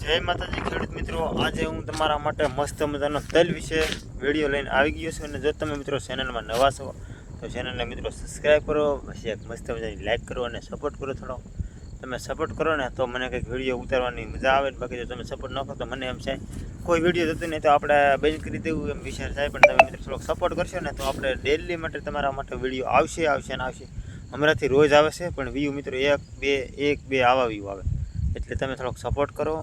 જય માતાજી ખેડૂત મિત્રો, આજે હું તમારા માટે મસ્ત મજાનો તલ વિશે વિડીયો લઈને આવી ગયો છું. અને જો તમે મિત્રો ચેનલમાં નવા છો તો ચેનલને મિત્રો સબસ્ક્રાઈબ કરો, પછી એક મસ્ત મજાની લાઈક કરો અને સપોર્ટ કરો. થોડો તમે સપોર્ટ કરો ને તો મને કંઈક વિડીયો ઉતારવાની મજા આવે. બાકી જો તમે સપોર્ટ ન કરો તો મને એમ થાય કોઈ વિડીયો થતું નહીં તો આપણે બંધ કરી દેવું એમ વિચાર થાય. પણ તમે મિત્રો થોડોક સપોર્ટ કરશો ને તો આપણે ડેલી માટે તમારા માટે વિડીયો આવશે ને આવશે. હમણાંથી રોજ આવે છે પણ વ્યૂ મિત્રો એક બે આવા વ્યૂ આવે. એટલે તમે થોડોક સપોર્ટ કરો.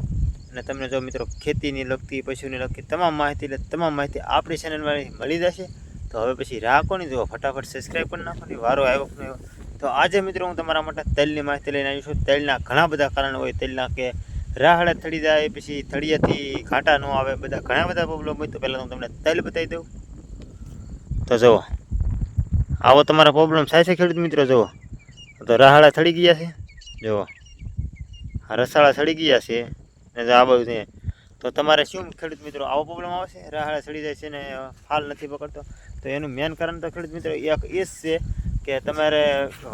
અને તમને જો મિત્રો ખેતીની લગતી, પશુની લગતી તમામ માહિતી આપણી ચેનલમાં મળી જશે. તો હવે પછી રાખો નહીં, જો ફટાફટ સબસ્ક્રાઈબ કરી નાખો ને વારો આવ્યો કે નહીં. તો આજે મિત્રો હું તમારા માટે તલની માહિતી લઈને આવી છું. તલના ઘણા બધા કારણ હોય. તલના કે રાહડા થડી જાય, પછી થળિયાથી ઘાટા ન આવે, બધા ઘણા બધા પ્રોબ્લેમ હોય. તો પહેલાં હું તમને તલ બતાવી દઉં. તો જુઓ, આવો તમારા પ્રોબ્લેમ થાય છે ખેડૂત મિત્રો. જુઓ તો રાહડા થડી ગયા છે, જુઓ રસાળા સડી ગયા છે ને આ બધું છે. તો તમારે શું ખેડૂત મિત્રો આવો પ્રોબ્લેમ આવશે, રાહડા સડી જાય છે ને ફાલ નથી પકડતો? તો એનું મેન કારણ તો ખેડૂત મિત્રો એક એ જ છે કે તમારે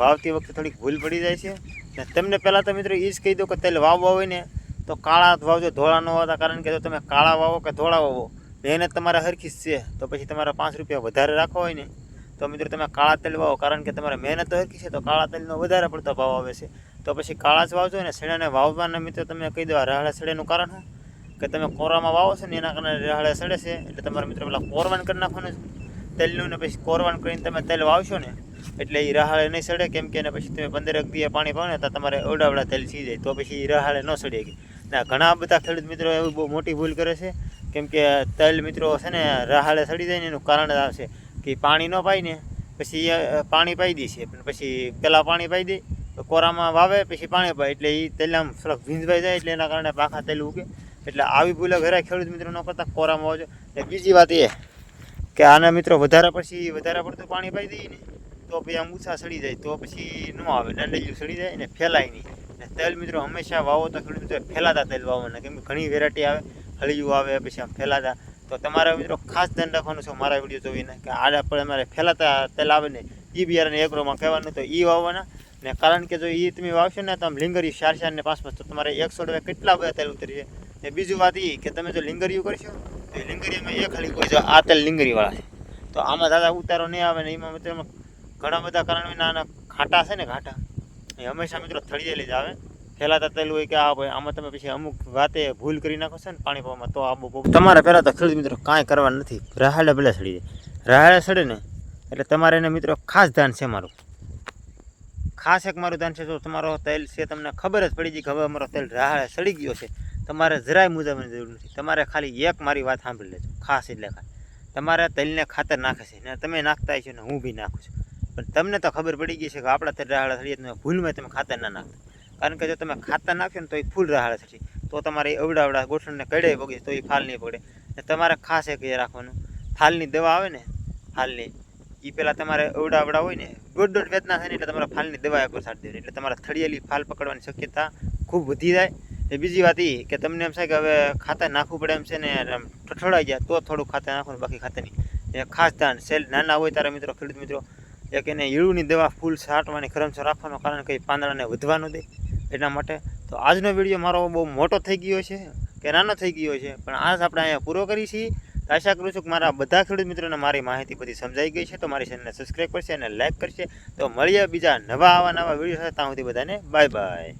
વાવતી વખતે થોડીક ભૂલ પડી જાય છે. ને તમને પહેલાં તો મિત્રો એ જ કહી દો કે તેલ વાવવા હોય ને તો કાળા વાવજો, ધોળા ન વાવતા. કારણ કે જો તમે કાળા વાવો કે ધોળા વાવો મહેનત તમારે હરખી જ છે. તો પછી તમારે 5 રૂપિયા વધારે રાખવા હોય ને તો મિત્રો તમે કાળા તેલ વાવો. કારણ કે તમારે મહેનત તો હરખી છે તો કાળા તેલનો વધારે પડતો ભાવ આવે છે. તો પછી કાળા જ વાવજો ને. સડાને વાવવાના મિત્રો તમે કહી દો રાહડા સડેનું કારણ શું કે તમે કોરામાં વાવો છો ને એના કારણે રાહડા સડે છે. એટલે તમારે મિત્રો પેલા કોરવાન કરી નાખવાનું તેલનું, ને પછી કોરવાન કરીને તમે તેલ વાવશો ને એટલે એ રાહડે નહીં સડે. કેમ કે એને પછી તમે 15 દિવસ પાણી પાવો ને તો તમારે અવડાવડા તેલ થઈ જાય. તો પછી રાહડે ન સડે. ને ઘણા બધા ખેડૂત મિત્રો એવું બહુ મોટી ભૂલ કરે છે. કેમ કે તેલ મિત્રો છે ને રાહડે સડી જાય ને એનું કારણ આવશે કે પાણી ન પાય ને પછી પાણી પાઈ દે છે. પણ પછી પહેલાં પાણી પાઈ દે કોરામાં વાવે, પછી પાણી પાય એટલે એ તેલ આમ થોડાક ભીંજવાઈ જાય. એટલે એના કારણે પાખા તેલ ઉગે. એટલે આવી ભૂલો ઘરે ખેડૂત મિત્રો ન કરતા કોરામાં વાવજો. ને બીજી વાત એ કે આના મિત્રો વધારે પડતું પાણી પાઈ દઈએ ને તો પછી આમ ઊંચા સડી જાય. તો પછી ન આવે, દંડેલું સડી જાય ને ફેલાય નહીં. ને તેલ મિત્રો હંમેશા વાવો તો ખેડૂત મિત્રો ફેલાતા તેલ વાવવાના. કેમ કે ઘણી વેરાયટી આવે, હળિયું આવે, પછી આમ ફેલાતા. તો તમારા મિત્રો ખાસ ધ્યાન રાખવાનું છે મારા વિડીયો જોઈને કે આડા પર અમારે ફેલાતા તેલ આવે ને એ બિયારણને એગ્રોમાં કહેવાનું તો એ વાવવાના. ને કારણ કે જો એ તમે વાવશો ને તો આમ લીંગરી 4 ને 5 તો તમારે 100 કેટલા બધા તેલ ઉતરશે. ને બીજું વાત એ કે તમે જો લીંગરીયું કરશો તો એ લીંગરીમાં એક હળી કોઈ જો આ તેલ લીંગરીવાળા છે તો આમાં દાદા ઉતારો નહીં આવે ને. એમાં મિત્રો ઘણા બધા કારણ નાના ઘાટા છે ને, ઘાટા એ હંમેશા મિત્રો થળિયેલી જ આવે. ફેલાતા તેલ હોય કે આ ભાઈ આમાં તમે પછી અમુક વાતે ભૂલ કરી નાખો છો ને પાણી પાવામાં તો આ બહુ તમારે પહેલાં તો ખેડૂત મિત્રો કાંઈ કરવાનું નથી. રાહડા ભલે સડી જાય, રાહડા સડે ને એટલે તમારે એને મિત્રો ખાસ ધ્યાન છે મારું. ખાસ એક મારું ધ્યાન છે. જો તમારો તેલ છે તમને ખબર જ પડી ગઈ કે હવે અમારો તેલ રાહડે સડી ગયો છે, તમારે જરાય મૂંઝાવાની જરૂર નથી. તમારે ખાલી એક મારી વાત સાંભળી લેજો ખાસ. એટલે તમારે તેલને ખાતર નાખે છે ને તમે નાખતા છો ને હું બી નાખું છું. પણ તમને તો ખબર પડી ગઈ છે કે આપણા તેલ રાહડા સડીએ તમે ભૂલમાં તમે ખાતર ના નાખતા. કારણ કે જો તમે ખાતર નાખ્યો ને તો એ ફૂલ રાહડા સડી તો તમારે અવડાવડા ગોઠણને કડે પગે તો એ ફાલ નહીં પકડે. ને તમારે ખાસ એક એ રાખવાનું, ફાલની દવા આવે ને ફાલની એ પહેલાં તમારે અવડાવડા હોય ને દોઢ વેતના થાય ને એટલે તમારે ફાલની દવા એકવાર છાંટી દેવાની. એટલે તમારે થળિયેલી ફાલ પકડવાની શક્યતા ખૂબ વધી જાય. એ બીજી વાત એ કે તમને એમ થાય કે હવે ખાતર નાખવું પડે એમ છે ને ઠઠોડાઈ જાય તો થોડું ખાતર નાખવાનું, બાકી ખાતર નહીં. એ ખાસ ધ્યાન સેલ નાના હોય ત્યારે મિત્રો ખેડૂત મિત્રો એક એને ઈળુની દવા ફૂલ છાંટવાની ખરમસો રાખવાનો. કારણ કે પાંદડાને વધવાનું દે એટલા માટે. તો આજનો વિડીયો મારો બહુ મોટો થઈ ગયો છે કે નાનો થઈ ગયો છે પણ આજ આપણે અહીંયા પૂરો કરી છીએ. આશા કરું છું કે મારા બધા ખેડૂત મિત્રોને મારી માહિતી બધી સમજાઈ ગઈ છે. તો મારી ચેનલને સબસ્ક્રાઈબ કરશે અને લાઈક કરશે. તો મળીએ બીજા નવા વિડીયો સાથે. ત્યાં સુધી બધાને બાય બાય.